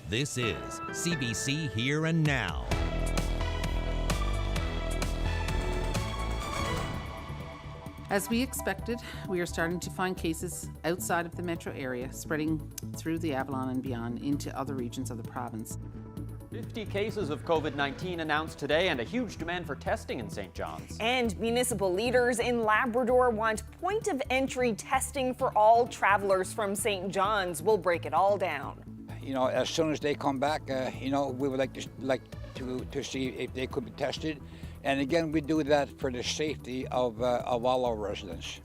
This is CBC Here and Now. As we expected, we are starting to find cases outside of the metro area, spreading through the Avalon and beyond into other regions of the province. 50 cases of COVID-19 announced today and a huge demand for testing in St. John's. And municipal leaders in Labrador want point-of-entry testing for all travelers from St. John's. We'll break it all down. You know, as soon as they come back, we would like to see if they could be tested. And again, we do that for the safety of all our residents.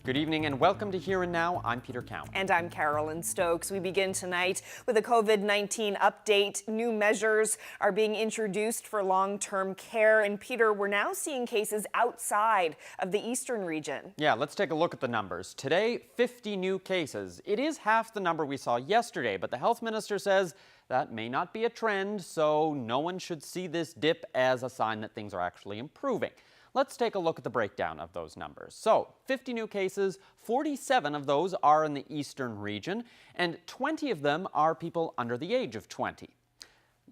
Good evening and welcome to Here and Now. I'm Peter Cowan. And I'm Carolyn Stokes. We begin tonight with a COVID-19 update. New measures are being introduced for long-term care. And Peter, we're now seeing cases outside of the eastern region. Yeah, let's take a look at the numbers. Today, 50 new cases. It is half the number we saw yesterday, but the health minister says that may not be a trend, so no one should see this dip as a sign that things are actually improving. Let's take a look at the breakdown of those numbers. So, 50 new cases, 47 of those are in the eastern region, and 20 of them are people under the age of 20.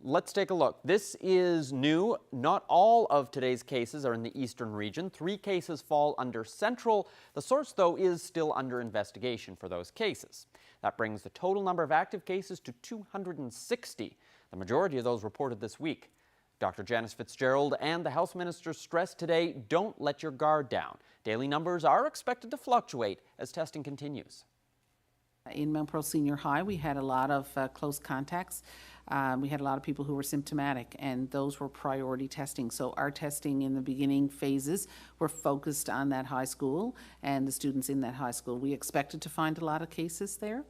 Let's take a look. This is new. Not all of today's cases are in the eastern region. 3 cases fall under central. The source, though, is still under investigation for those cases. That brings the total number of active cases to 260. The majority of those reported this week. Dr. Janice Fitzgerald and the health minister stressed today, don't let your guard down. Daily numbers are expected to fluctuate as testing continues. In Mount Pearl Senior High, we had a lot of close contacts. We had a lot of people who were symptomatic, and those were priority testing. So our testing in the beginning phases were focused on that high school and the students in that high school. We expected to find a lot of cases there.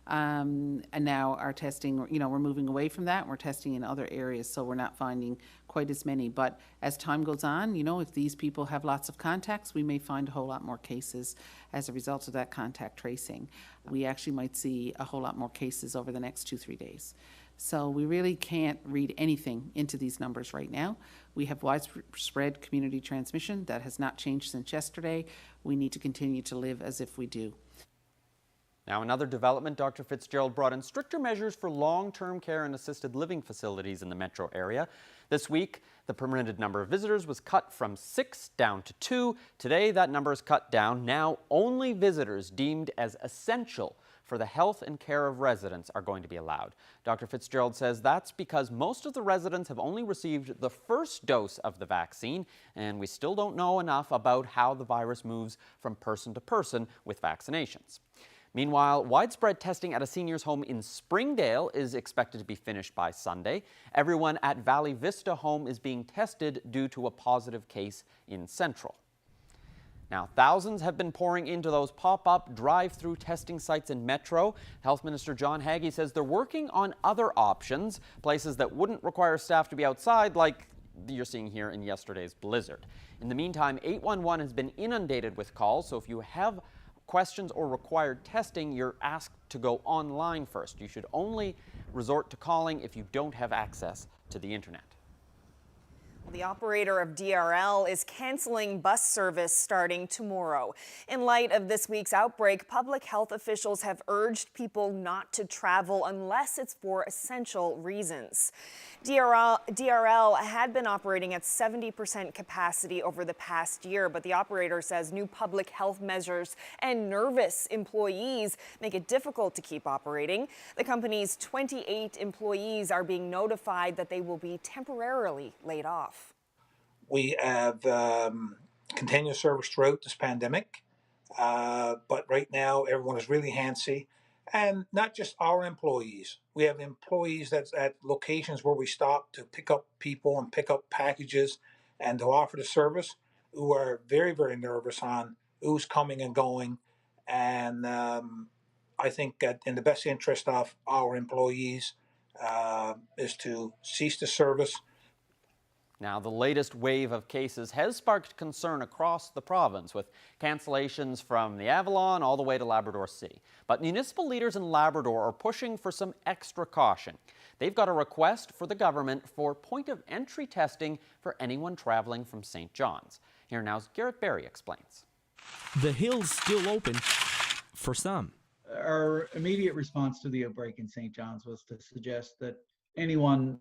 And now our testing, we're moving away from that. We're testing in other areas, so we're not finding quite as many. But as time goes on, if these people have lots of contacts, we may find a whole lot more cases as a result of that contact tracing. We actually might see a whole lot more cases over the next 2-3 days. So we really can't read anything into these numbers right now. We have widespread community transmission that has not changed since yesterday. We need to continue to live as if we do. Now, another development, Dr. Fitzgerald brought in stricter measures for long-term care and assisted living facilities in the metro area. This week, the permitted number of visitors was cut from 6 down to 2. Today, that number is cut down. Now, only visitors deemed as essential for the health and care of residents are going to be allowed. Dr. Fitzgerald says that's because most of the residents have only received the first dose of the vaccine, and we still don't know enough about how the virus moves from person to person with vaccinations. Meanwhile, widespread testing at a seniors' home in Springdale is expected to be finished by Sunday. Everyone at Valley Vista Home is being tested due to a positive case in Central. Now, thousands have been pouring into those pop-up drive-through testing sites in Metro. Health Minister John Haggie says they're working on other options, places that wouldn't require staff to be outside, like you're seeing here in yesterday's blizzard. In the meantime, 811 has been inundated with calls, so if you have questions or required testing, you're asked to go online first. You should only resort to calling if you don't have access to the internet. The operator of DRL is canceling bus service starting tomorrow. In light of this week's outbreak, public health officials have urged people not to travel unless it's for essential reasons. DRL had been operating at 70% capacity over the past year, but the operator says new public health measures and nervous employees make it difficult to keep operating. The company's 28 employees are being notified that they will be temporarily laid off. We have continuous service throughout this pandemic, but right now everyone is really handsy, and not just our employees. We have employees that's at locations where we stop to pick up people and pick up packages and to offer the service who are very, very nervous on who's coming and going. And I think that in the best interest of our employees is to cease the service. Now, the latest wave of cases has sparked concern across the province, with cancellations from the Avalon all the way to Labrador City. But municipal leaders in Labrador are pushing for some extra caution. They've got a request for the government for point-of-entry testing for anyone traveling from St. John's. Here now's Garrett Berry explains. The hill's still open for some. Our immediate response to the outbreak in St. John's was to suggest that anyone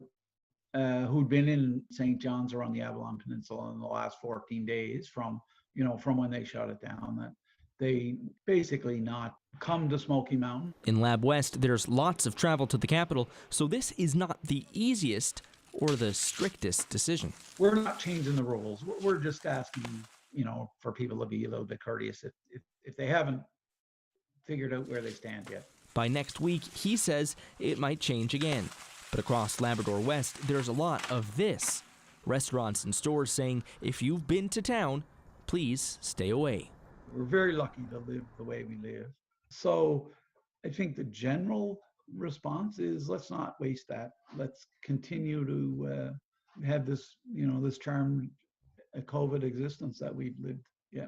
who'd been in St. John's or on the Avalon Peninsula in the last 14 days from when they shut it down, that they basically not come to Smoky Mountain. In Lab West, there's lots of travel to the capital, so this is not the easiest or the strictest decision. We're not changing the rules. We're just asking, for people to be a little bit courteous if they haven't figured out where they stand yet. By next week, he says it might change again. But across Labrador West, there's a lot of this. Restaurants and stores saying, if you've been to town, please stay away. We're very lucky to live the way we live. So I think the general response is let's not waste that. Let's continue to have this, this charmed COVID existence that we've lived. Yeah.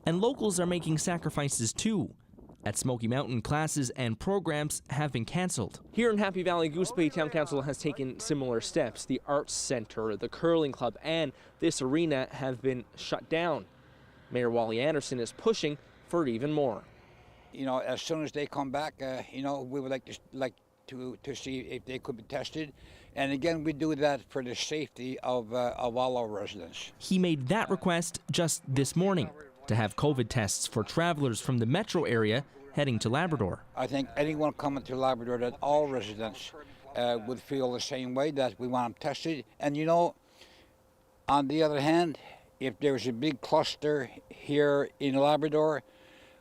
And locals are making sacrifices too. At Smoky Mountain, classes and programs have been canceled. Here in Happy Valley Goose Bay, Town Council has taken similar steps. The Arts Center, the Curling Club, and this arena have been shut down. Mayor Wally Anderson is pushing for even more. As soon as they come back, we would like to see if they could be tested. And again, we do that for the safety of all our residents. He made that request just this morning, to have COVID tests for travelers from the metro area heading to Labrador. I think anyone coming to Labrador, that all residents would feel the same way, that we want them tested. And on the other hand, if there's a big cluster here in Labrador,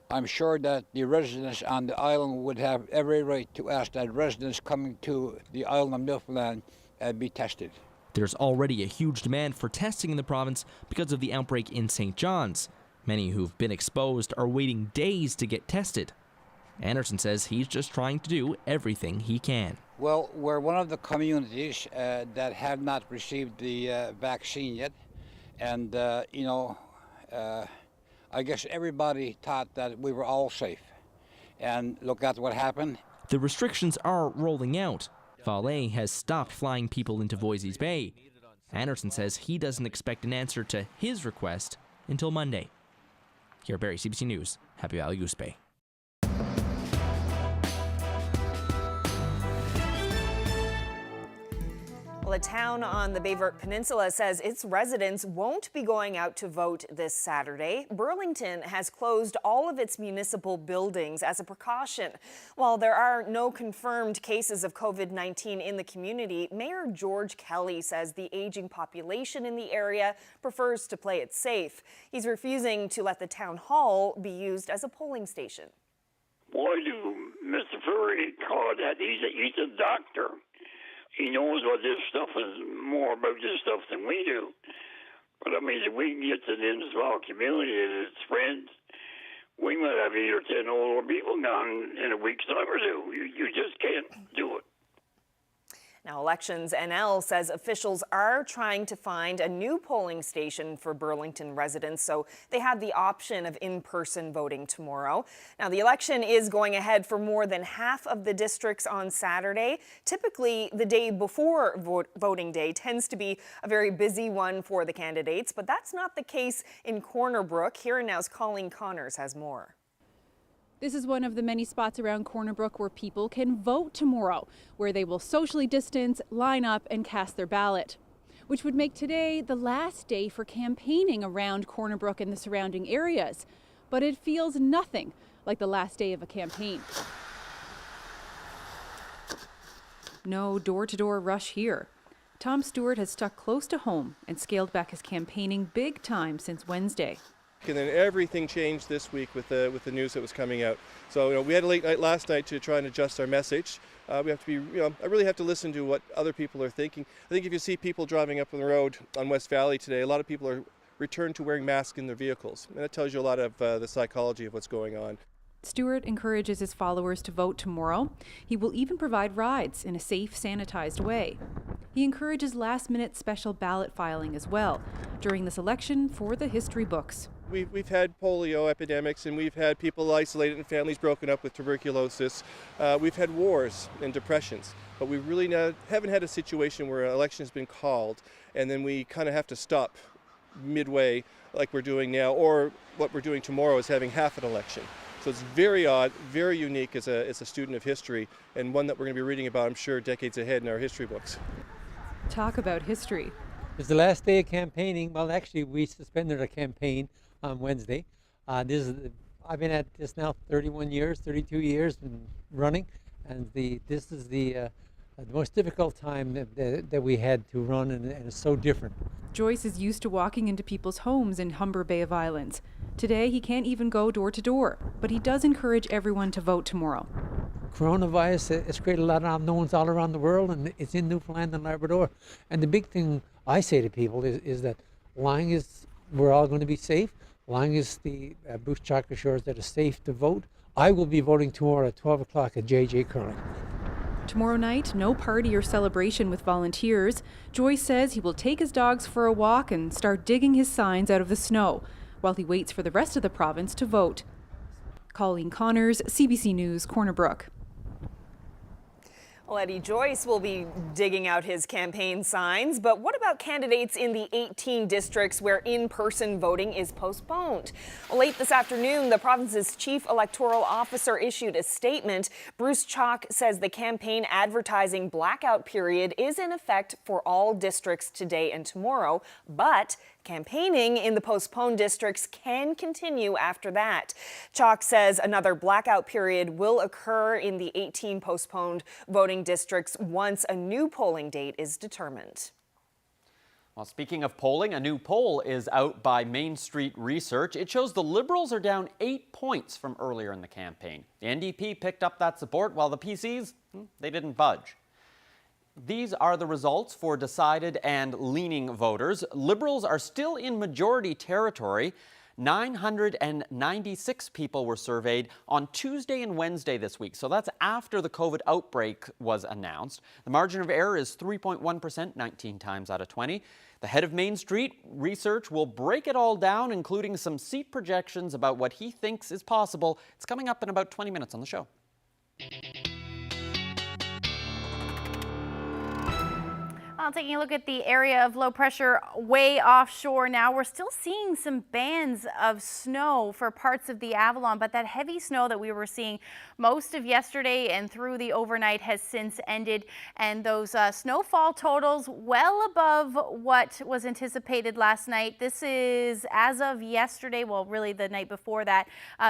I'm sure that the residents on the island would have every right to ask that residents coming to the island of Newfoundland be tested. There's already a huge demand for testing in the province because of the outbreak in St. John's. Many who've been exposed are waiting days to get tested. Anderson says he's just trying to do everything he can. Well, we're one of the communities that have not received the vaccine yet. And, I guess everybody thought that we were all safe. And look at what happened. The restrictions are rolling out. Vale has stopped flying people into Voisey's Bay. Anderson says he doesn't expect an answer to his request until Monday. Here at Barrie, CBC News, Happy Valley Goose Bay. Well, a town on the Bayvert Peninsula says its residents won't be going out to vote this Saturday. Burlington has closed all of its municipal buildings as a precaution. While there are no confirmed cases of COVID-19 in the community, Mayor George Kelly says the aging population in the area prefers to play it safe. He's refusing to let the town hall be used as a polling station. Why do Mr. Furry call that? He's a doctor. He knows what this stuff is, more about this stuff than we do. But I mean, if we can get to the small community and its friends, we might have 8 or 10 older people gone in a week's time or two. You just can't do it. Now, Elections NL says officials are trying to find a new polling station for Burlington residents, so they have the option of in-person voting tomorrow. Now, the election is going ahead for more than half of the districts on Saturday. Typically, the day before voting day tends to be a very busy one for the candidates, but that's not the case in Corner Brook. Here and Now's Colleen Connors has more. This is one of the many spots around Corner Brook where people can vote tomorrow, where they will socially distance, line up and cast their ballot, which would make today the last day for campaigning around Corner Brook and the surrounding areas. But it feels nothing like the last day of a campaign. No door-to-door rush here. Tom Stewart has stuck close to home and scaled back his campaigning big time since Wednesday. And then everything changed this week with the news that was coming out. So we had a late night last night to try and adjust our message. We have to be, I really have to listen to what other people are thinking. I think if you see people driving up on the road on West Valley today, a lot of people are returned to wearing masks in their vehicles. And that tells you a lot of the psychology of what's going on. Stewart encourages his followers to vote tomorrow. He will even provide rides in a safe, sanitized way. He encourages last-minute special ballot filing as well during this election for the history books. We've had polio epidemics, and we've had people isolated and families broken up with tuberculosis. We've had wars and depressions, but we really haven't had a situation where an election has been called and then we kind of have to stop midway like we're doing now, or what we're doing tomorrow is having half an election. So it's very odd, very unique as a student of history, and one that we're going to be reading about, I'm sure, decades ahead in our history books. Talk about history. It's the last day of campaigning. Well, actually, we suspended our campaign on Wednesday. I've been at this now 32 years and running, and this is the most difficult time that we had to run, and it's so different. Joyce is used to walking into people's homes in Humber Bay of Islands. Today, he can't even go door to door, but he does encourage everyone to vote tomorrow. Coronavirus has created a lot of unknowns all around the world, and it's in Newfoundland and Labrador. And the big thing I say to people is that long as we're all going to be safe, long as the Bruce Chalk assures that it's safe to vote, I will be voting tomorrow at 12 o'clock at JJ Curling. Tomorrow night, no party or celebration with volunteers. Joyce says he will take his dogs for a walk and start digging his signs out of the snow while he waits for the rest of the province to vote. Colleen Connors, CBC News, Corner Brook. Well, Eddie Joyce will be digging out his campaign signs, but what about candidates in the 18 districts where in-person voting is postponed? Late this afternoon, the province's chief electoral officer issued a statement. Bruce Chalk says the campaign advertising blackout period is in effect for all districts today and tomorrow, but campaigning in the postponed districts can continue after that. Chalk says another blackout period will occur in the 18 postponed voting districts once a new polling date is determined. Well, speaking of polling, a new poll is out by Main Street Research. It shows the Liberals are down 8 points from earlier in the campaign. The NDP picked up that support while the PCs, they didn't budge. These are the results for decided and leaning voters. Liberals are still in majority territory. 996 people were surveyed on Tuesday and Wednesday this week. So that's after the COVID outbreak was announced. The margin of error is 3.1%, 19 times out of 20. The head of Main Street Research will break it all down, including some seat projections about what he thinks is possible. It's coming up in about 20 minutes on the show. Well, taking a look at the area of low pressure way offshore now, we're still seeing some bands of snow for parts of the Avalon, but that heavy snow that we were seeing most of yesterday and through the overnight has since ended, and those snowfall totals well above what was anticipated last night. This is as of yesterday, well, really the night before that,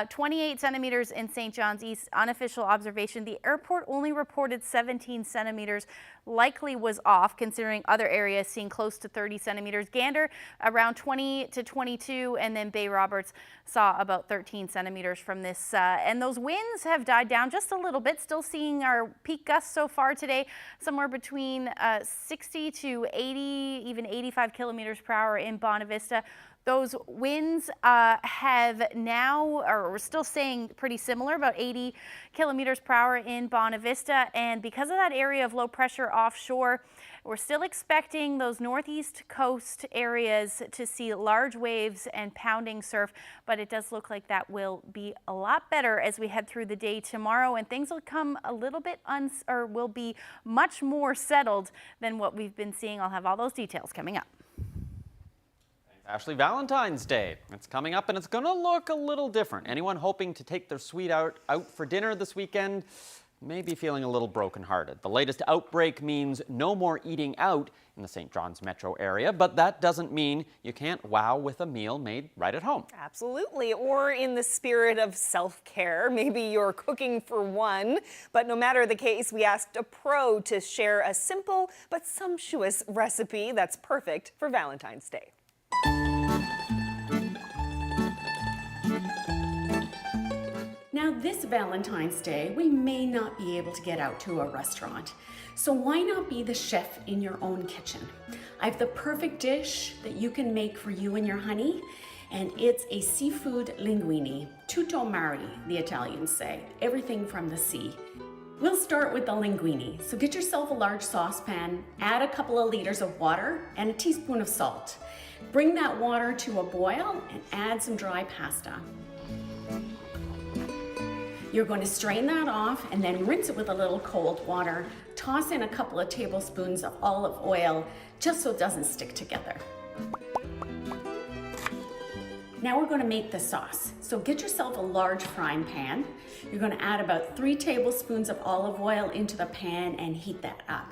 28 centimeters in St. John's East, unofficial observation. The airport only reported 17 centimeters, likely was off considering other areas seeing close to 30 centimeters. Gander around 20 to 22, and then Bay Roberts saw about 13 centimeters from this. And those winds have died down just a little bit. Still seeing our peak gusts so far today, somewhere between 60 to 80, even 85 kilometers per hour in Bonavista. Those winds have now, or we're still saying pretty similar, about 80 kilometers per hour in Bonavista. And because of that area of low pressure offshore, we're still expecting those northeast coast areas to see large waves and pounding surf, but it does look like that will be a lot better as we head through the day tomorrow, and things will come a little bit will be much more settled than what we've been seeing. I'll have all those details coming up. Ashley, Valentine's Day. It's coming up and it's going to look a little different. Anyone hoping to take their sweet out for dinner this weekend may be feeling a little brokenhearted. The latest outbreak means no more eating out in the St. John's metro area, but that doesn't mean you can't wow with a meal made right at home. Absolutely, or in the spirit of self-care, maybe you're cooking for one, but no matter the case, we asked a pro to share a simple but sumptuous recipe that's perfect for Valentine's Day. Now this Valentine's Day, we may not be able to get out to a restaurant. So why not be the chef in your own kitchen? I have the perfect dish that you can make for you and your honey, and it's a seafood linguine. Tutto mare, the Italians say, everything from the sea. We'll start with the linguine. So get yourself a large saucepan, add a couple of liters of water and a teaspoon of salt. Bring that water to a boil and add some dry pasta. You're going to strain that off and then rinse it with a little cold water. Toss in a couple of tablespoons of olive oil just so it doesn't stick together. Now we're going to make the sauce. So get yourself a large frying pan. You're going to add about 3 tablespoons of olive oil into the pan and heat that up.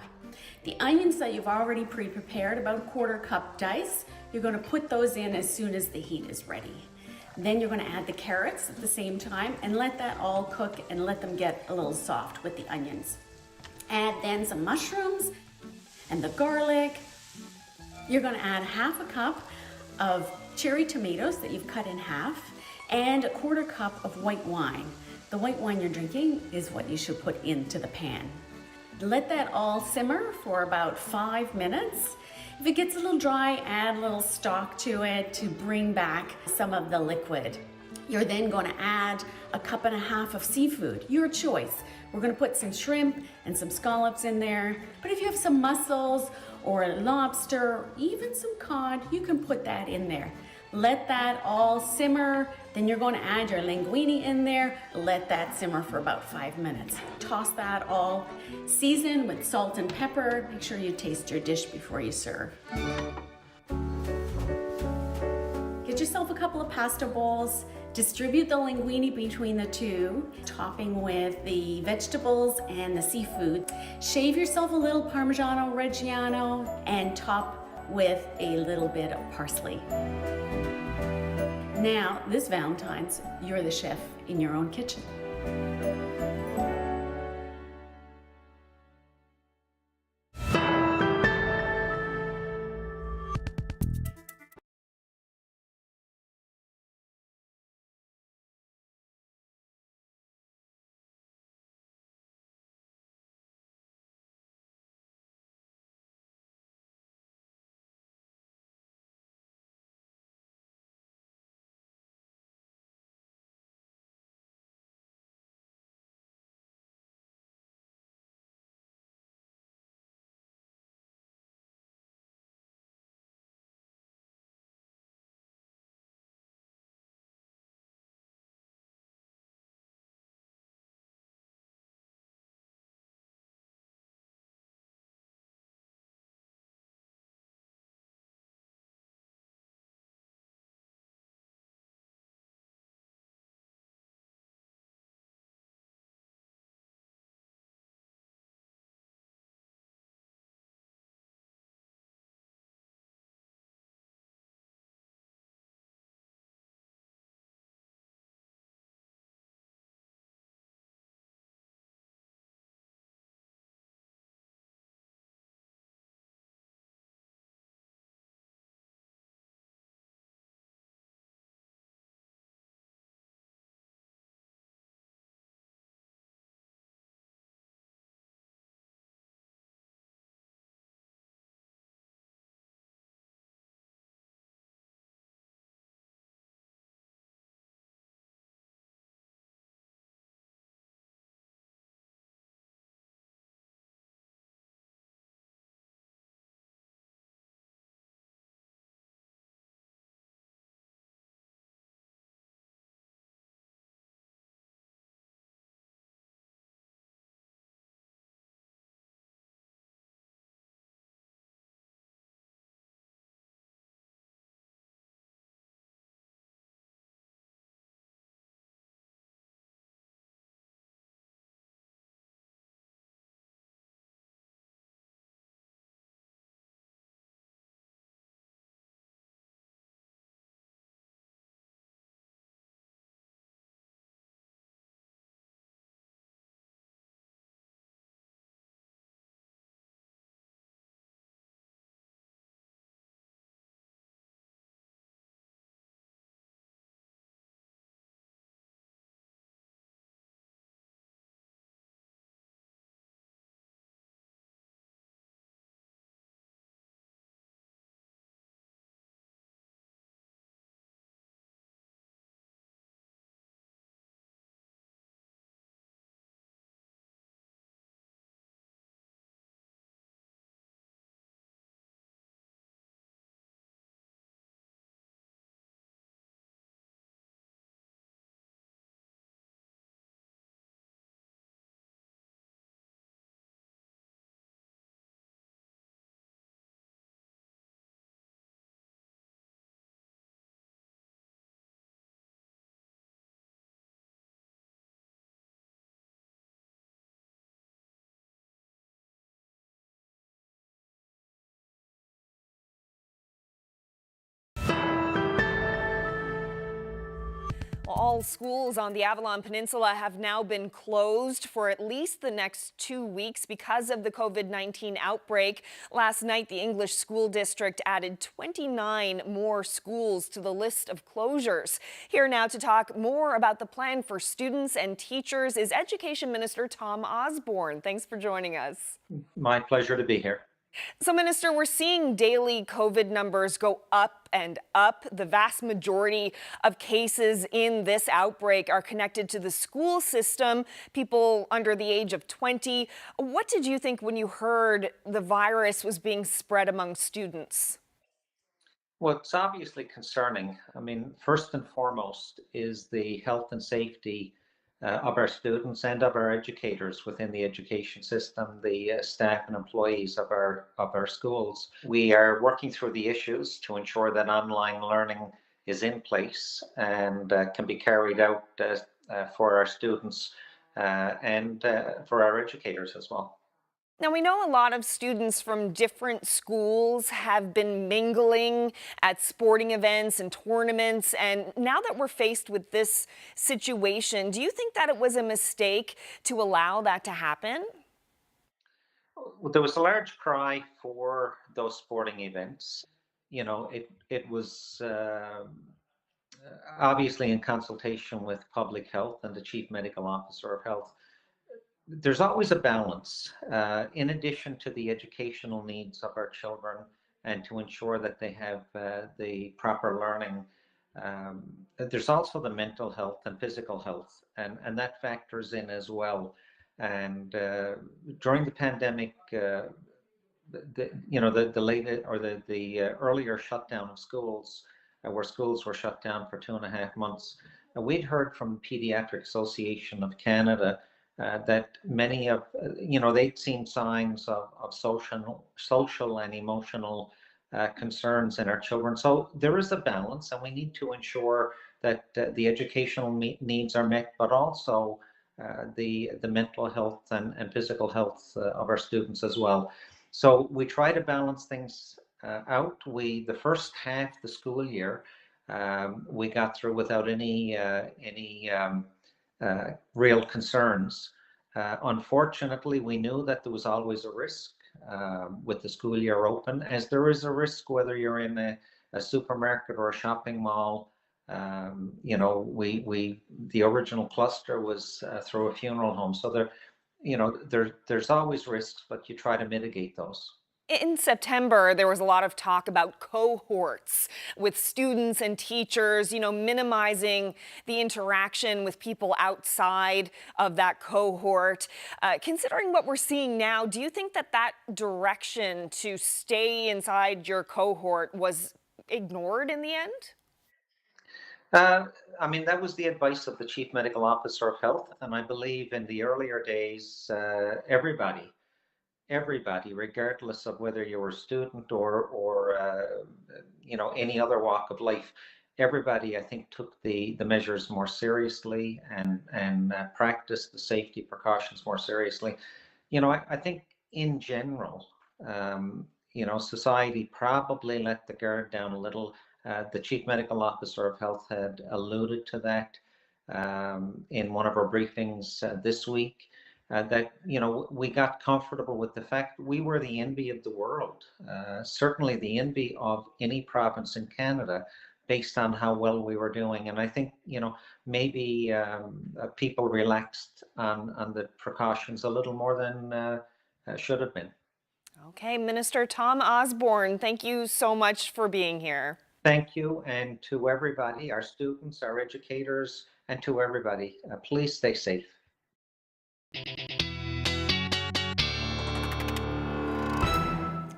The onions that you've already pre-prepared, about 1/4 cup diced, you're going to put those in as soon as the heat is ready. Then you're going to add the carrots at the same time and let that all cook and let them get a little soft with the onions. Add then some mushrooms and the garlic. You're going to add 1/2 cup of cherry tomatoes that you've cut in half and 1/4 cup of white wine. The white wine you're drinking is what you should put into the pan. Let that all simmer for about 5 minutes. If it gets a little dry, add a little stock to it to bring back some of the liquid. You're then going to add 1.5 cups of seafood, your choice. We're going to put some shrimp and some scallops in there, but if you have some mussels or lobster, even some cod, you can put that in there. Let that all simmer, then you're going to add your linguine in there, let that simmer for about 5 minutes. Toss that all, season with salt and pepper, make sure you taste your dish before you serve. Get yourself a couple of pasta bowls, distribute the linguine between the two, topping with the vegetables and the seafood. Shave yourself a little Parmigiano Reggiano and top with a little bit of parsley. Now, this Valentine's, you're the chef in your own kitchen. All schools on the Avalon Peninsula have now been closed for at least the next 2 weeks because of the COVID-19 outbreak. Last night, the English School District added 29 more schools to the list of closures. Here now to talk more about the plan for students and teachers is Education Minister Tom Osborne. Thanks for joining us. My pleasure to be here. So, Minister, we're seeing daily COVID numbers go up and up. The vast majority of cases in this outbreak are connected to the school system, people under the age of 20. What did you think when you heard the virus was being spread among students? Well, it's obviously concerning. I mean, first and foremost is the health and safety of our students and of our educators within the education system, the staff and employees of our schools. We are working through the issues to ensure that online learning is in place and can be carried out for our students and for our educators as well. Now, we know a lot of students from different schools have been mingling at sporting events and tournaments. And now that we're faced with this situation, do you think that it was a mistake to allow that to happen? Well, there was a large cry for those sporting events. You know, it was obviously in consultation with public health and the Chief Medical Officer of Health. There's always a balance in addition to the educational needs of our children and to ensure that they have the proper learning. There's also the mental health and physical health, and that factors in as well. And during the pandemic, the earlier shutdown of schools, where schools were shut down for 2.5 months, we'd heard from the Pediatric Association of Canada that many of, they'd seen signs of social and emotional concerns in our children. So there is a balance, and we need to ensure that the educational needs are met, but also the mental health and physical health of our students as well. So we try to balance things out. The first half of the school year, we got through without any real concerns. Unfortunately, we knew that there was always a risk with the school year open, as there is a risk whether you're in a supermarket or a shopping mall. The original cluster was through a funeral home, so there's always risks, but you try to mitigate those. In September, there was a lot of talk about cohorts with students and teachers, minimizing the interaction with people outside of that cohort. Considering what we're seeing now, do you think that direction to stay inside your cohort was ignored in the end? That was the advice of the Chief Medical Officer of Health, and I believe in the earlier days, everybody, regardless of whether you were a student or any other walk of life, everybody, I think, took the measures more seriously and practiced the safety precautions more seriously. I think in general, society probably let the guard down a little. The Chief Medical Officer of Health had alluded to that in one of our briefings this week. That we got comfortable with the fact we were the envy of the world, certainly the envy of any province in Canada, based on how well we were doing. And I think maybe people relaxed on the precautions a little more than should have been. Okay, Minister Tom Osborne, thank you so much for being here. Thank you, and to everybody, our students, our educators, and to everybody, please stay safe.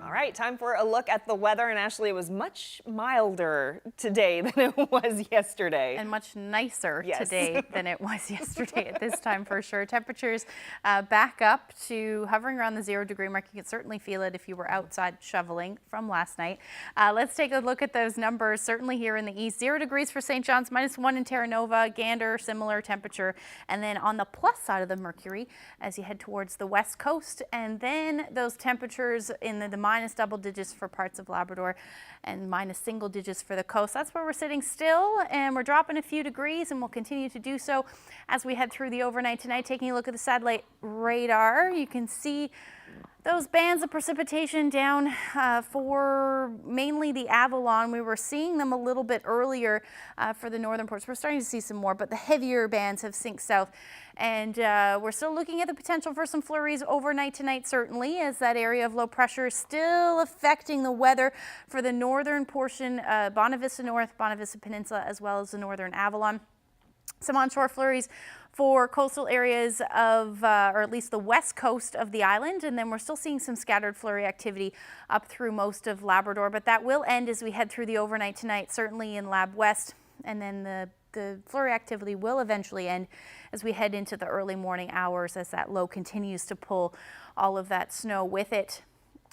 All right, time for a look at the weather, and Ashley, it was much milder today than it was yesterday. And much nicer today than it was yesterday at this time, for sure. Temperatures back up to hovering around the 0-degree mark. You can certainly feel it if you were outside shoveling from last night. Let's take a look at those numbers. Certainly here in the east, 0 degrees for St. John's, -1 in Terra Nova, Gander, similar temperature. And then on the plus side of the mercury, as you head towards the west coast, and then those temperatures in the minus minus double digits for parts of Labrador and minus single digits for the coast. That's where we're sitting still, and we're dropping a few degrees, and we'll continue to do so as we head through the overnight tonight. Taking a look at the satellite radar, you can see those bands of precipitation down for mainly the Avalon. We were seeing them a little bit earlier for the northern ports. We're starting to see some more, but the heavier bands have synced south. And we're still looking at the potential for some flurries overnight tonight, certainly, as that area of low pressure is still affecting the weather for the northern portion, Bonavista North, Bonavista Peninsula, as well as the northern Avalon. Some onshore flurries for coastal areas of, or at least the west coast of the island, and then we're still seeing some scattered flurry activity up through most of Labrador, but that will end as we head through the overnight tonight, certainly in Lab West, and then the flurry activity will eventually end as we head into the early morning hours as that low continues to pull all of that snow with it.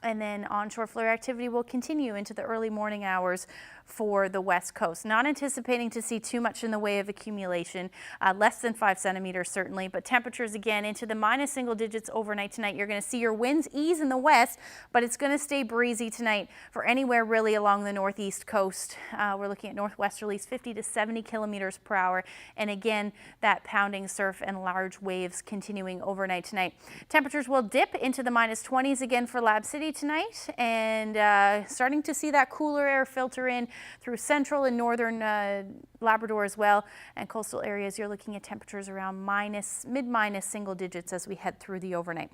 And then onshore flurry activity will continue into the early morning hours for the west coast. Not anticipating to see too much in the way of accumulation, less than 5 centimeters certainly, but temperatures again into the minus single digits overnight tonight. You're going to see your winds ease in the west, but it's going to stay breezy tonight for anywhere really along the northeast coast. We're looking at northwesterlies 50 to 70 kilometers per hour. And again, that pounding surf and large waves continuing overnight tonight. Temperatures will dip into the minus 20s again for Lab City tonight, and starting to see that cooler air filter in through central and northern Labrador as well, and coastal areas. You're looking at temperatures around mid-minus single digits as we head through the overnight.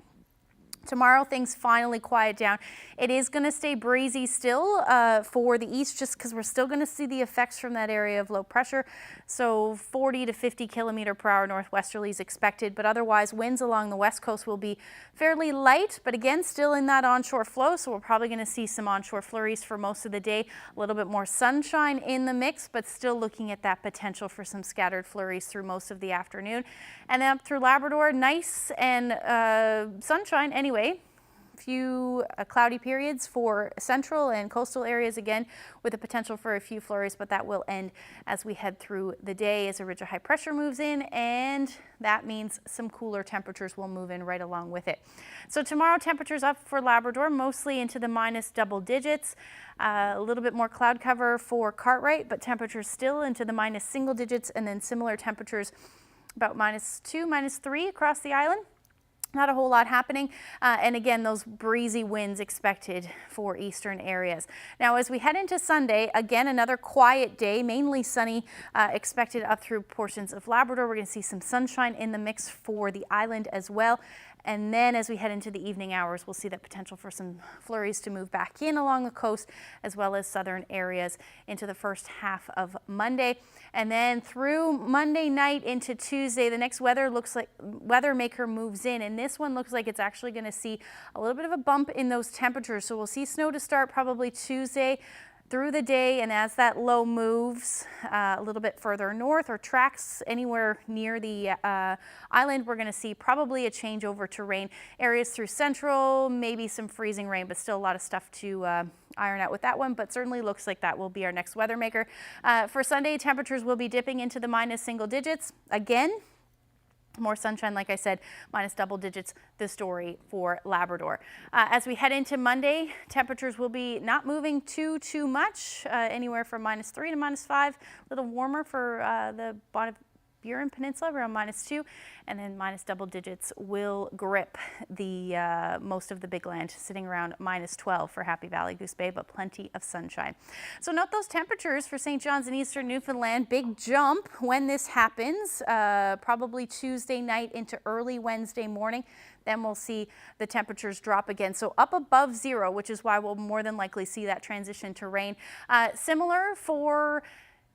Tomorrow, things finally quiet down. It is going to stay breezy still for the east, just because we're still going to see the effects from that area of low pressure. So 40 to 50 kilometer per hour northwesterlies expected, but otherwise winds along the west coast will be fairly light, but again, still in that onshore flow. So we're probably going to see some onshore flurries for most of the day. A little bit more sunshine in the mix, but still looking at that potential for some scattered flurries through most of the afternoon. And then up through Labrador, nice and sunshine anyway. Few cloudy periods for central and coastal areas again, with the potential for a few flurries, but that will end as we head through the day as a ridge of high pressure moves in, and that means some cooler temperatures will move in right along with it. So tomorrow, temperatures up for Labrador, mostly into the minus double digits. A little bit more cloud cover for Cartwright, but temperatures still into the minus single digits, and then similar temperatures about -2, -3 across the island. Not a whole lot happening, and again, those breezy winds expected for eastern areas. Now, as we head into Sunday, again, another quiet day, mainly sunny, expected up through portions of Labrador. We're going to see some sunshine in the mix for the island as well. And then as we head into the evening hours, we'll see that potential for some flurries to move back in along the coast, as well as southern areas into the first half of Monday. And then through Monday night into Tuesday, the next weather maker moves in, and this one looks like it's actually going to see a little bit of a bump in those temperatures. So we'll see snow to start probably Tuesday through the day, and as that low moves a little bit further north or tracks anywhere near the island, we're going to see probably a change over to rain. Areas through central, maybe some freezing rain, but still a lot of stuff to iron out with that one, but certainly looks like that will be our next weather maker. For Sunday, temperatures will be dipping into the minus single digits again. More sunshine, like I said, minus double digits, the story for Labrador. As we head into Monday, temperatures will be not moving too much, anywhere from -3 to -5, a little warmer for the Burin Peninsula, around -2, and then minus double digits will grip the most of the big land, sitting around -12 for Happy Valley, Goose Bay, but plenty of sunshine. So note those temperatures for St. John's and eastern Newfoundland. Big jump when this happens, probably Tuesday night into early Wednesday morning. Then we'll see the temperatures drop again. So up above 0, which is why we'll more than likely see that transition to rain. Similar for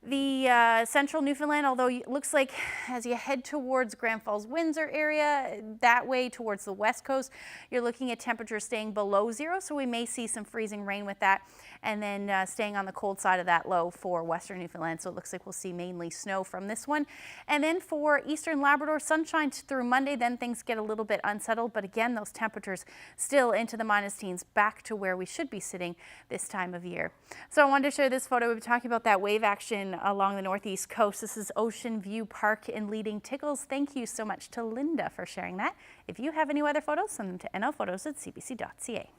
the central Newfoundland, although it looks like as you head towards Grand Falls, Windsor area, that way towards the west coast, you're looking at temperatures staying below 0, so we may see some freezing rain with that, and then staying on the cold side of that low for western Newfoundland, so it looks like we'll see mainly snow from this one. And then for eastern Labrador, sunshine through Monday, then things get a little bit unsettled, but again, those temperatures still into the minus teens, back to where we should be sitting this time of year. So I wanted to share this photo. We've been talking about that wave action along the northeast coast. This is Ocean View Park in Leading Tickles. Thank you so much to Linda for sharing that. If you have any weather photos, send them to nlphotos@cbc.ca.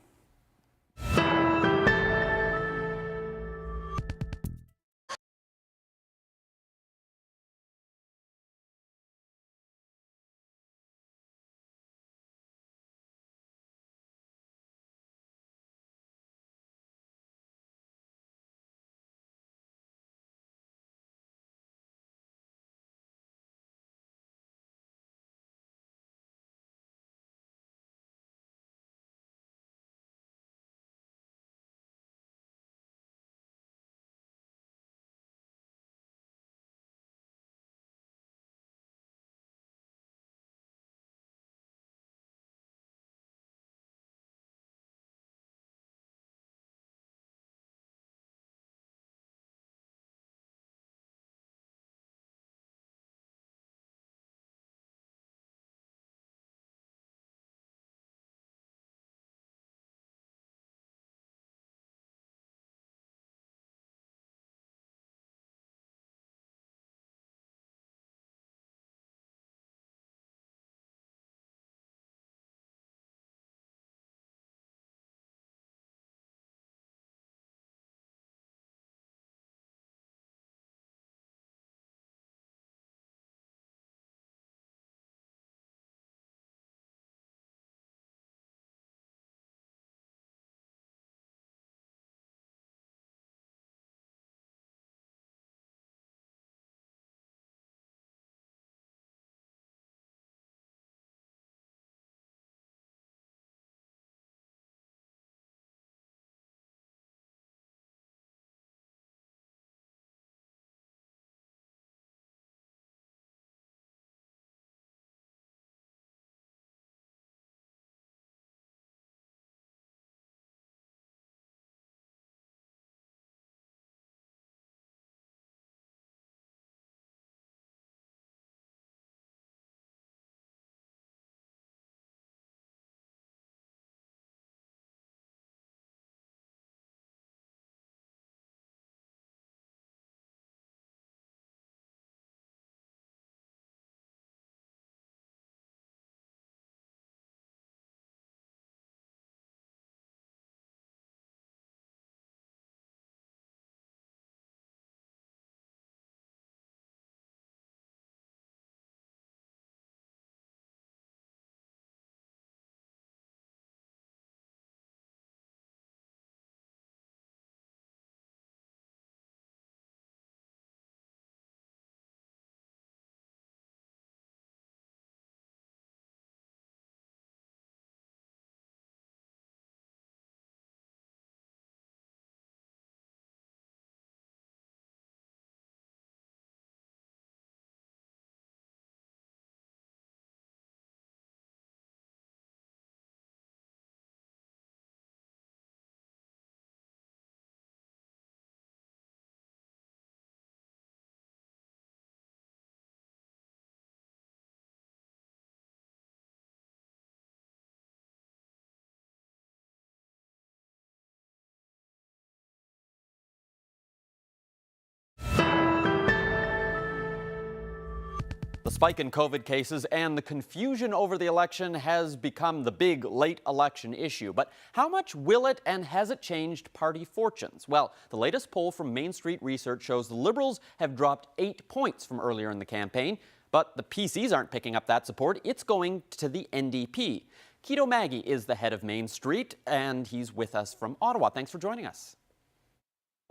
The spike in COVID cases and the confusion over the election has become the big late election issue. But how much will it and has it changed party fortunes? Well, the latest poll from Main Street Research shows the Liberals have dropped 8 points from earlier in the campaign. But the PCs aren't picking up that support. It's going to the NDP. Keto Maggie is the head of Main Street, and he's with us from Ottawa. Thanks for joining us.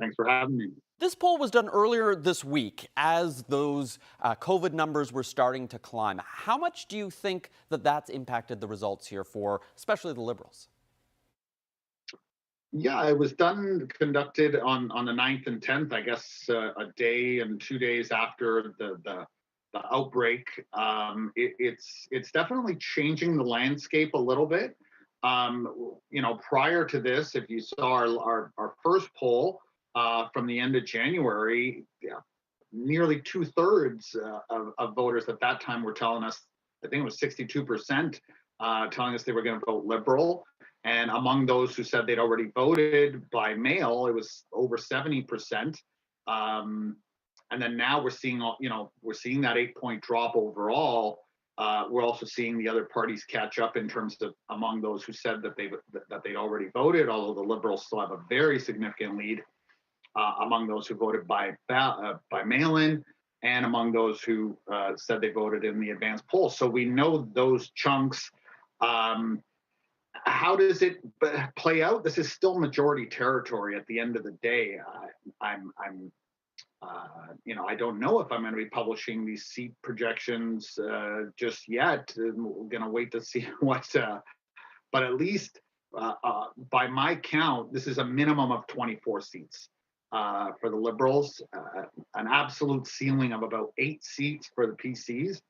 Thanks for having me. This poll was done earlier this week as those COVID numbers were starting to climb. How much do you think that that's impacted the results here for especially the Liberals? Yeah, it was conducted on the 9th and 10th, I guess a day and 2 days after the outbreak. It's definitely changing the landscape a little bit. Prior to this, if you saw our first poll, from the end of January, nearly 2/3 of voters at that time were telling us, I think it was 62%, telling us they were going to vote Liberal. And among those who said they'd already voted by mail, it was over 70%. And then now we're seeing that 8-point drop overall. We're also seeing the other parties catch up in terms of among those who said that they'd already voted, although the Liberals still have a very significant lead. Among those who voted by mail-in and among those who said they voted in the advance poll. So we know those chunks. How does it play out? This is still majority territory at the end of the day. I don't know if I'm going to be publishing these seat projections just yet. We're going to wait to see what, but at least by my count, this is a minimum of 24 seats. For the Liberals, an absolute ceiling of about 8 seats for the PCs,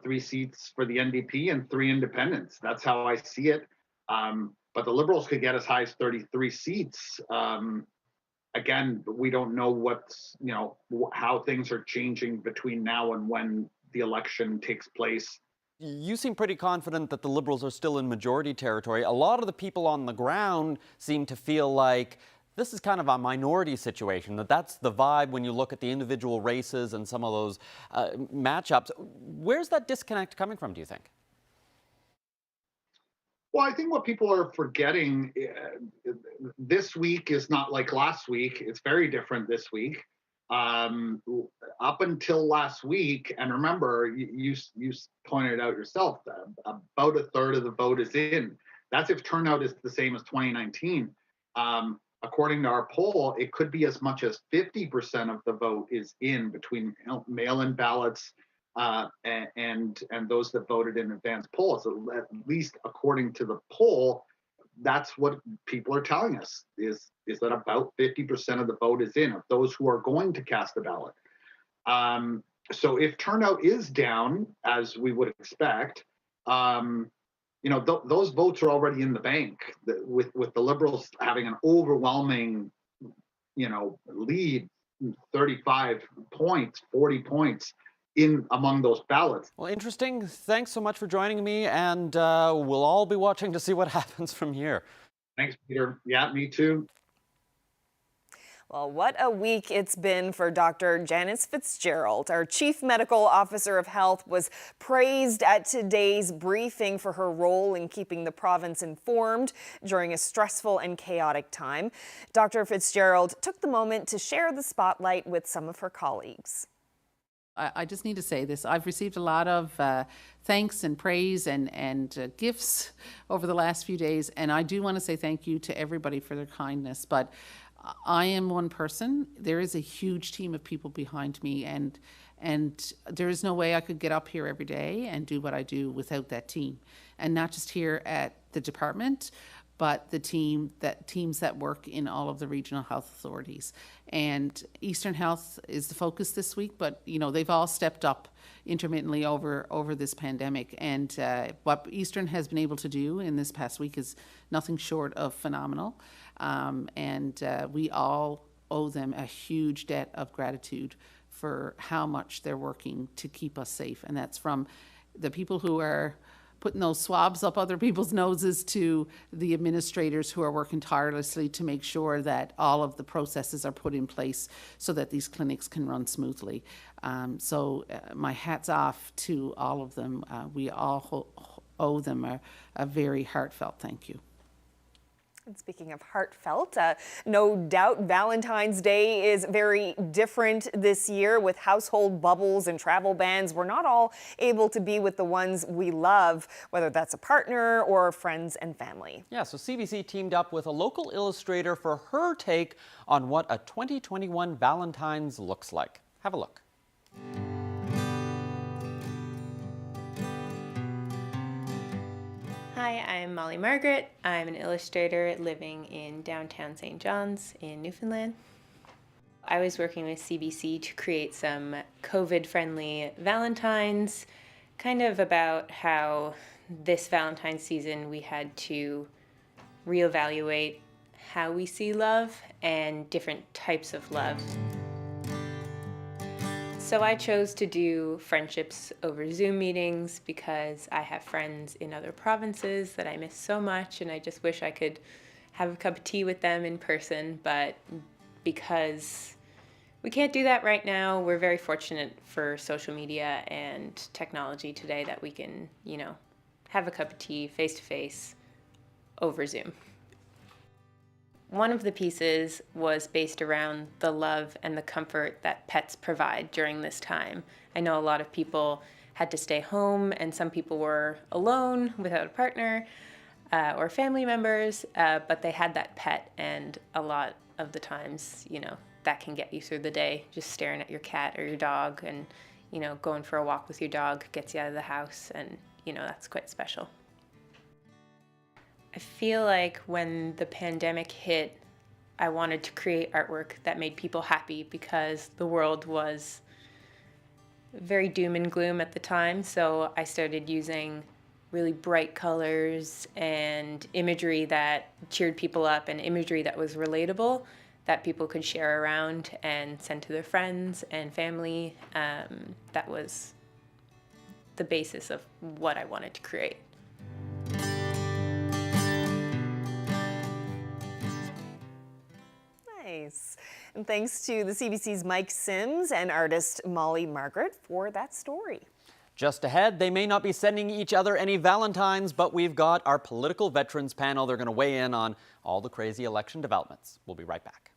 3 seats for the NDP, and 3 independents. That's how I see it. But the Liberals could get as high as 33 seats. Again, we don't know how things are changing between now and when the election takes place. You seem pretty confident that the Liberals are still in majority territory. A lot of the people on the ground seem to feel like this is kind of a minority situation, that's the vibe when you look at the individual races and some of those matchups. Where's that disconnect coming from, do you think? Well, I think what people are forgetting, this week is not like last week. It's very different this week. Up until last week, and remember, you pointed out yourself, that about 1/3 of the vote is in. That's if turnout is the same as 2019. According to our poll, it could be as much as 50% of the vote is in between mail-in ballots and those that voted in advance polls. So at least according to the poll, that's what people are telling us, is that about 50% of the vote is in, of those who are going to cast a ballot. So if turnout is down, as we would expect, those votes are already in the bank, with the Liberals having an overwhelming, lead, 35 points, 40 points in among those ballots. Well, interesting. Thanks so much for joining me, and we'll all be watching to see what happens from here. Thanks, Peter. Yeah, me too. Well, what a week it's been for Dr. Janice Fitzgerald. Our Chief Medical Officer of Health was praised at today's briefing for her role in keeping the province informed during a stressful and chaotic time. Dr. Fitzgerald took the moment to share the spotlight with some of her colleagues. I just need to say this. I've received a lot of thanks and praise and gifts over the last few days, and I do want to say thank you to everybody for their kindness. But I am one person. There is a huge team of people behind me, and there is no way I could get up here every day and do what I do without that team. And not just here at the department, but the teams that work in all of the regional health authorities. And Eastern Health is the focus this week, but they've all stepped up intermittently over this pandemic. And what Eastern has been able to do in this past week is nothing short of phenomenal. And we all owe them a huge debt of gratitude for how much they're working to keep us safe. And that's from the people who are putting those swabs up other people's noses to the administrators who are working tirelessly to make sure that all of the processes are put in place so that these clinics can run smoothly. My hat's off to all of them. We all owe them a very heartfelt thank you. And speaking of heartfelt, no doubt Valentine's Day is very different this year with household bubbles and travel bans. We're not all able to be with the ones we love, whether that's a partner or friends and family. Yeah, so CBC teamed up with a local illustrator for her take on what a 2021 Valentine's looks like. Have a look. Hi, I'm Molly Margaret. I'm an illustrator living in downtown St. John's in Newfoundland. I was working with CBC to create some COVID-friendly Valentines, kind of about how this Valentine's season we had to reevaluate how we see love and different types of love. So I chose to do friendships over Zoom meetings because I have friends in other provinces that I miss so much, and I just wish I could have a cup of tea with them in person. But because we can't do that right now, we're very fortunate for social media and technology today that we can, have a cup of tea face to face over Zoom. One of the pieces was based around the love and the comfort that pets provide during this time. I know a lot of people had to stay home, and some people were alone without a partner or family members, but they had that pet, and a lot of the times, that can get you through the day, just staring at your cat or your dog, and, going for a walk with your dog gets you out of the house, and, that's quite special. I feel like when the pandemic hit, I wanted to create artwork that made people happy because the world was very doom and gloom at the time. So I started using really bright colors and imagery that cheered people up and imagery that was relatable that people could share around and send to their friends and family. That was the basis of what I wanted to create. Nice. And thanks to the CBC's Mike Sims and artist Molly Margaret for that story. Just ahead, they may not be sending each other any Valentines, but we've got our political veterans panel. They're going to weigh in on all the crazy election developments. We'll be right back.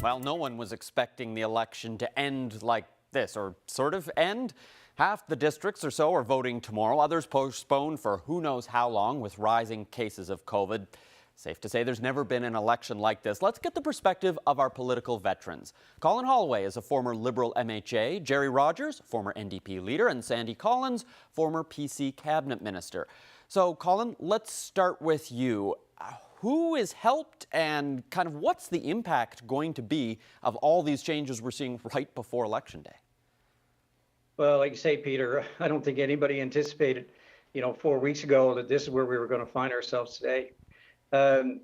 Well, no one was expecting the election to end like this, or sort of end. Half the districts or so are voting tomorrow, others postponed for who knows how long with rising cases of COVID. Safe to say there's never been an election like this. Let's get the perspective of our political veterans. Colin Holloway is a former Liberal MHA, Jerry Rogers, former NDP leader, and Sandy Collins, former PC cabinet minister. So, Colin, let's start with you. Who is helped, and kind of what's the impact going to be of all these changes we're seeing right before Election Day? Well, like you say, Peter, I don't think anybody anticipated, 4 weeks ago that this is where we were going to find ourselves today.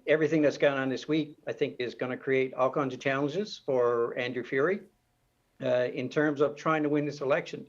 Everything that's gone on this week, I think, is going to create all kinds of challenges for Andrew Furey in terms of trying to win this election.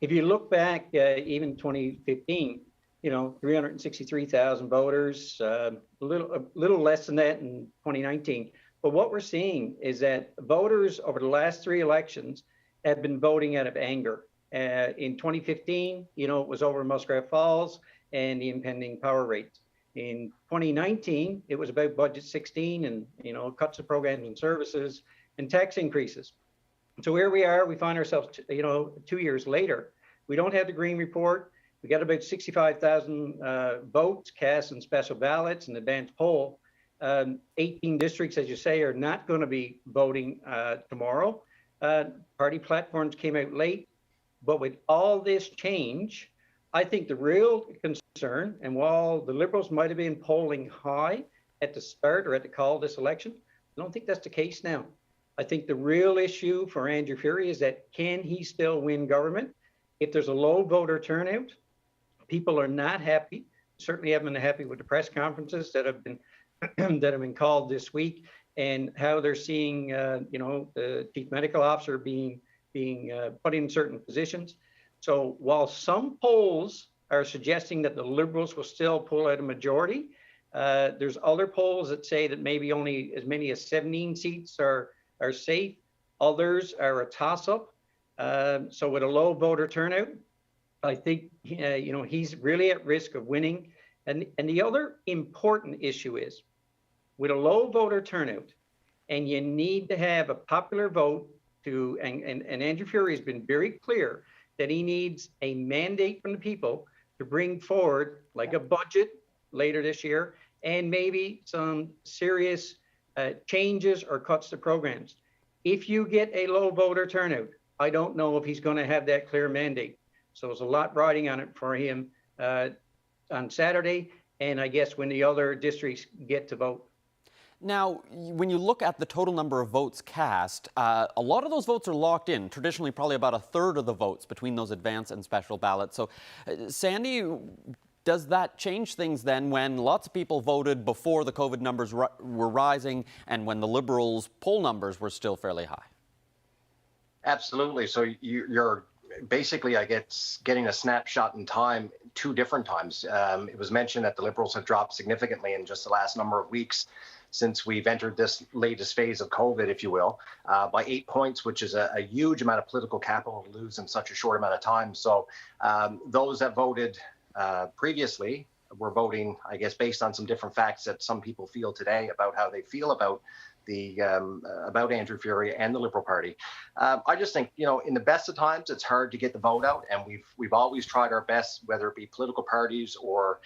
If you look back, even 2015, 363,000 voters, a little less than that in 2019. But what we're seeing is that voters over the last 3 elections have been voting out of anger. In 2015, it was over Muskrat Falls and the impending power rates. In 2019, it was about Budget 16 and, cuts of programs and services and tax increases. So here we are, we find ourselves, 2 years later. We don't have the Green Report. We got about 65,000 votes cast in special ballots and advanced poll. 18 districts, as you say, are not going to be voting tomorrow. Party platforms came out late. But with all this change, I think the real concern, and while the Liberals might have been polling high at the start or at the call of this election, I don't think that's the case now. I think the real issue for Andrew Furey is that can he still win government? If there's a low voter turnout, people are not happy. Certainly haven't been happy with the press conferences that have been called this week, and how they're seeing, the chief medical officer being put in certain positions. So while some polls are suggesting that the Liberals will still pull out a majority, there's other polls that say that maybe only as many as 17 seats are safe. Others are a toss-up. So with a low voter turnout, I think he's really at risk of winning. And the other important issue is, with a low voter turnout, and you need to have a popular vote and Andrew Furey has been very clear that he needs a mandate from the people to bring forward, like a budget later this year, and maybe some serious changes or cuts to programs. If you get a low voter turnout, I don't know if he's going to have that clear mandate. So there's a lot riding on it for him on Saturday, and I guess when the other districts get to vote. Now, when you look at the total number of votes cast, a lot of those votes are locked in, traditionally probably about 1/3 of the votes between those advance and special ballots. So, Sandy, does that change things then when lots of people voted before the COVID numbers were rising and when the Liberals' poll numbers were still fairly high? Absolutely. So you're basically, I guess, getting a snapshot in time 2 different times. It was mentioned that the Liberals have dropped significantly in just the last number of weeks since we've entered this latest phase of COVID, if you will, by 8 points, which is a huge amount of political capital to lose in such a short amount of time. So those that voted previously were voting, I guess, based on some different facts that some people feel today about how they feel about about Andrew Furey and the Liberal Party. I just think, in the best of times, it's hard to get the vote out, and we've always tried our best, whether it be political parties or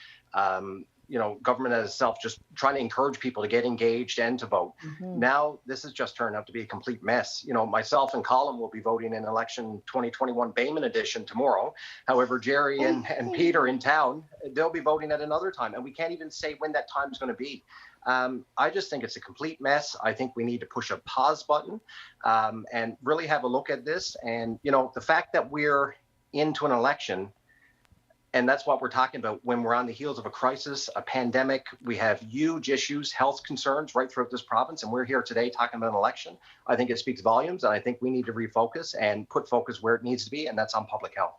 government as itself, just trying to encourage people to get engaged and to vote. Mm-hmm. Now, this has just turned out to be a complete mess. Myself and Colin will be voting in election 2021 Bayman edition tomorrow. However, Jerry and Peter in town, they'll be voting at another time, and we can't even say when that time is going to be. I just think it's a complete mess. I think we need to push a pause button and really have a look at this. And, the fact that we're into an election, and that's what we're talking about when we're on the heels of a crisis, a pandemic. We have huge issues, health concerns right throughout this province, and we're here today talking about an election. I think it speaks volumes, and I think we need to refocus and put focus where it needs to be, and that's on public health.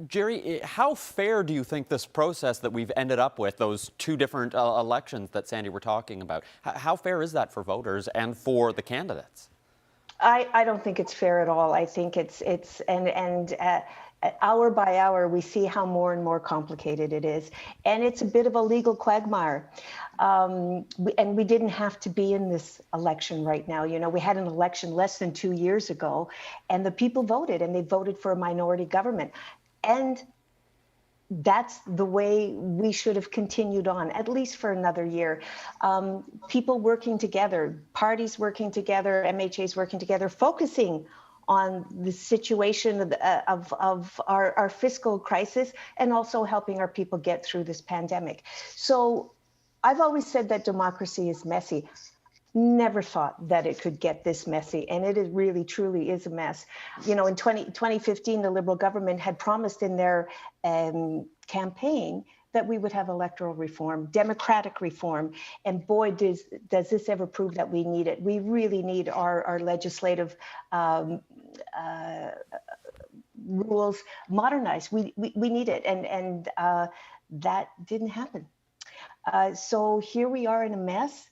Jerry, how fair do you think this process that we've ended up with, those 2 different elections that Sandy were talking about, how fair is that for voters and for the candidates? I don't think it's fair at all. I think hour by hour, we see how more and more complicated it is. And it's a bit of a legal quagmire. And we didn't have to be in this election right now. You know, we had an election less than 2 years ago, and the people voted, and they voted for a minority government. And that's the way we should have continued on, at least for another year. People working together, parties working together, MHAs working together, focusing on the situation of our fiscal crisis, and also helping our people get through this pandemic. So I've always said that democracy is messy. Never thought that it could get this messy, and it is really, truly is a mess. You know, in 2015, the Liberal government had promised in their campaign that we would have electoral reform, democratic reform, and boy, does this ever prove that we need it. We really need our legislative rules modernized. We need it, and that didn't happen. So here we are in a mess.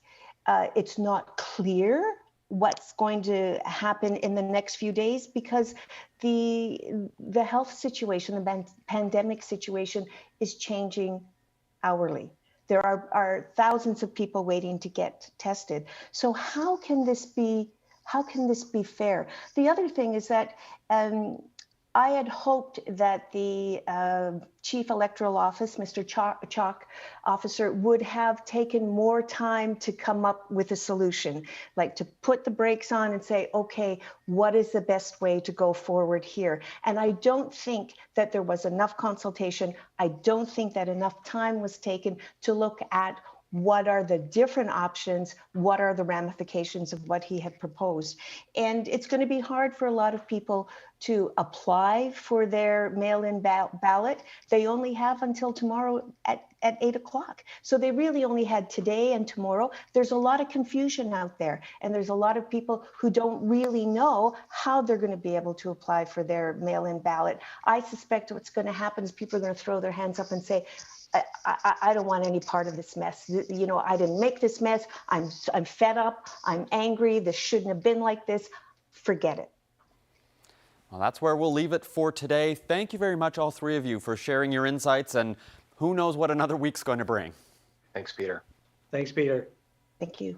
It's not clear what's going to happen in the next few days, because the health situation, the pandemic situation is changing hourly. There are thousands of people waiting to get tested. So how can this be fair? The other thing is that I had hoped that the Chief Electoral Office, Mr. Chalk officer, would have taken more time to come up with a solution, like to put the brakes on and say, okay, what is the best way to go forward here? And I don't think that there was enough consultation. I don't think that enough time was taken to look at what are the different options, what are the ramifications of what he had proposed. And it's going to be hard for a lot of people to apply for their mail-in ballot. They only have until tomorrow at 8 o'clock. So they really only had today and tomorrow. There's a lot of confusion out there, and there's a lot of people who don't really know how they're going to be able to apply for their mail-in ballot. I suspect what's going to happen is people are going to throw their hands up and say, I don't want any part of this mess. You know, I didn't make this mess. I'm fed up. I'm angry. This shouldn't have been like this. Forget it. Well, that's where we'll leave it for today. Thank you very much, all three of you, for sharing your insights, and who knows what another week's going to bring. Thanks, Peter. Thanks, Peter. Thank you.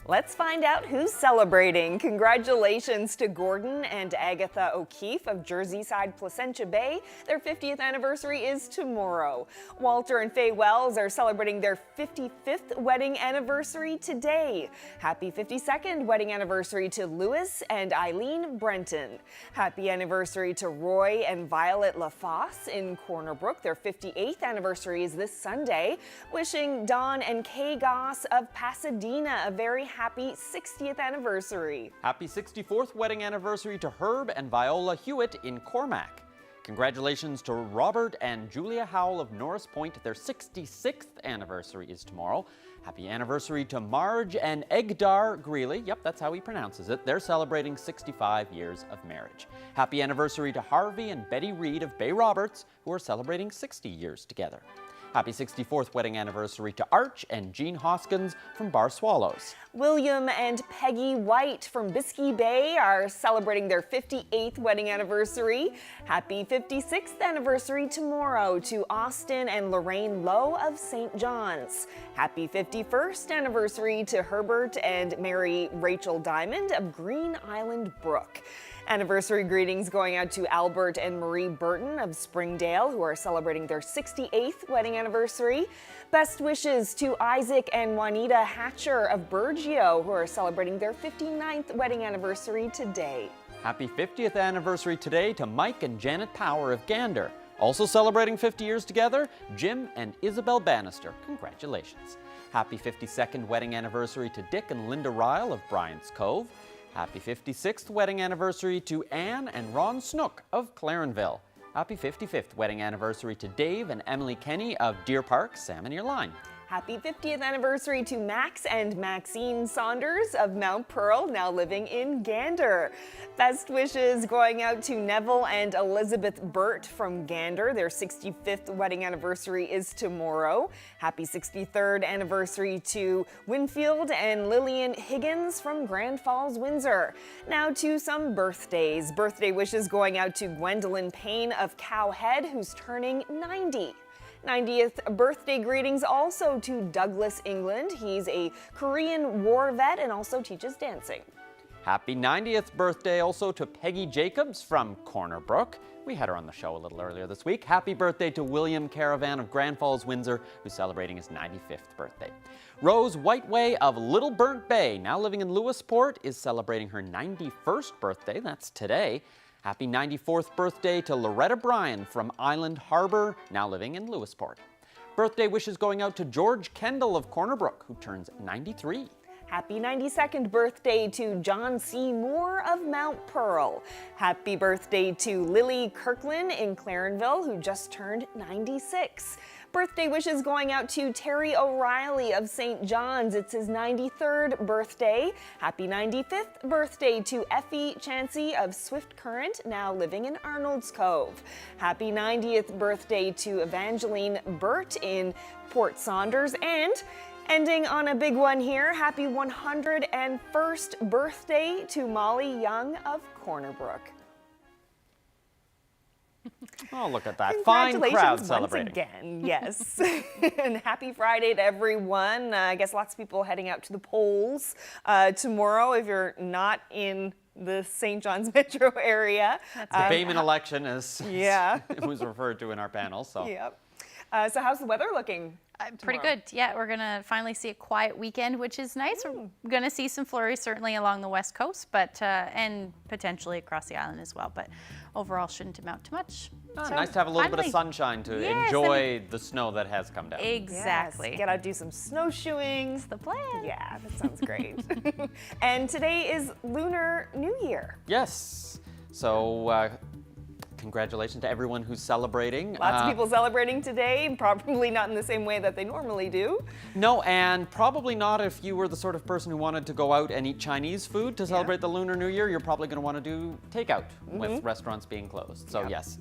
Let's find out who's celebrating. Congratulations to Gordon and Agatha O'Keefe of Jerseyside Placentia Bay. Their 50th anniversary is tomorrow. Walter and Faye Wells are celebrating their 55th wedding anniversary today. Happy 52nd wedding anniversary to Louis and Eileen Brenton. Happy anniversary to Roy and Violet LaFosse in Corner Brook. Their 58th anniversary is this Sunday. Wishing Don and Kay Goss of Pasadena a very happy 60th anniversary. Happy 64th wedding anniversary to Herb and Viola Hewitt in Cormac. Congratulations to Robert and Julia Howell of Norris Point. Their 66th anniversary is tomorrow. Happy anniversary to Marge and Egdar Greeley. Yep, that's how he pronounces it. They're celebrating 65 years of marriage. Happy anniversary to Harvey and Betty Reed of Bay Roberts, who are celebrating 60 years together. Happy 64th wedding anniversary to Arch and Jean Hoskins from Bar Swallows. William and Peggy White from Biscay Bay are celebrating their 58th wedding anniversary. Happy 56th anniversary tomorrow to Austin and Lorraine Lowe of St. John's. Happy 51st anniversary to Herbert and Mary Rachel Diamond of Green Island Brook. Anniversary greetings going out to Albert and Marie Burton of Springdale, who are celebrating their 68th wedding anniversary. Best wishes to Isaac and Juanita Hatcher of Burgeo, who are celebrating their 59th wedding anniversary today. Happy 50th anniversary today to Mike and Janet Power of Gander. Also celebrating 50 years together, Jim and Isabel Bannister. Congratulations. Happy 52nd wedding anniversary to Dick and Linda Ryle of Bryant's Cove. Happy 56th wedding anniversary to Anne and Ron Snook of Clarenville. Happy 55th wedding anniversary to Dave and Emily Kenny of Deer Park, Salmon Ear Line. Happy 50th anniversary to Max and Maxine Saunders of Mount Pearl, now living in Gander. Best wishes going out to Neville and Elizabeth Burt from Gander. Their 65th wedding anniversary is tomorrow. Happy 63rd anniversary to Winfield and Lillian Higgins from Grand Falls, Windsor. Now to some birthdays. Birthday wishes going out to Gwendolyn Payne of Cowhead, who's turning 90. 90th birthday greetings also to Douglas England. He's a Korean war vet and also teaches dancing. Happy 90th birthday also to Peggy Jacobs from Corner Brook. We had her on the show a little earlier this week. Happy birthday to William Caravan of Grand Falls, Windsor, who's celebrating his 95th birthday. Rose Whiteway of Little Burnt Bay, now living in Lewisport, is celebrating her 91st birthday. That's today. Happy 94th birthday to Loretta Bryan from Island Harbor, now living in Lewisport. Birthday wishes going out to George Kendall of Corner Brook, who turns 93. Happy 92nd birthday to John C. Moore of Mount Pearl. Happy birthday to Lily Kirkland in Clarenville, who just turned 96. Birthday wishes going out to Terry O'Reilly of St. John's. It's his 93rd birthday. Happy 95th birthday to Effie Chansey of Swift Current, now living in Arnold's Cove. Happy 90th birthday to Evangeline Burt in Port Saunders. And ending on a big one here, happy 101st birthday to Molly Young of Corner Brook. Oh, look at that. Fine crowd celebrating. Once again, yes. And happy Friday to everyone. I guess lots of people heading out to the polls tomorrow if you're not in the St. John's metro area. The Bayman election, as it was referred to in our panel. So. Yep. So how's the weather looking? Pretty good. Yeah, we're going to finally see a quiet weekend, which is nice. We're going to see some flurries certainly along the west coast, but and potentially across the island as well. But overall, shouldn't amount to much. Oh, so nice to have a little bit of sunshine to enjoy the snow that has come down. Exactly. Yes, get out, do some snowshoeing. That's the plan. Yeah, that sounds great. And today is Lunar New Year. Yes. So congratulations to everyone who's celebrating. Lots of people celebrating today, probably not in the same way that they normally do. No, and probably not if you were the sort of person who wanted to go out and eat Chinese food to celebrate the Lunar New Year. You're probably going to want to do takeout with restaurants being closed. So yes,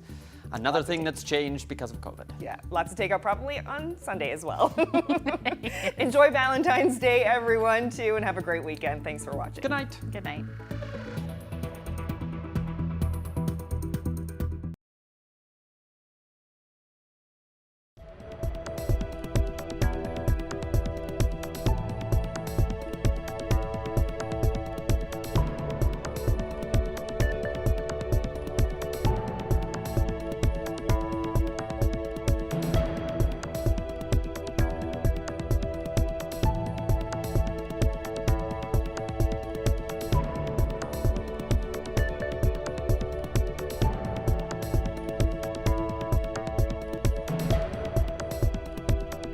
another thing that's changed because of COVID. Yeah, lots of takeout probably on Sunday as well. Enjoy Valentine's Day, everyone, too, and have a great weekend. Thanks for watching. Good night. Good night.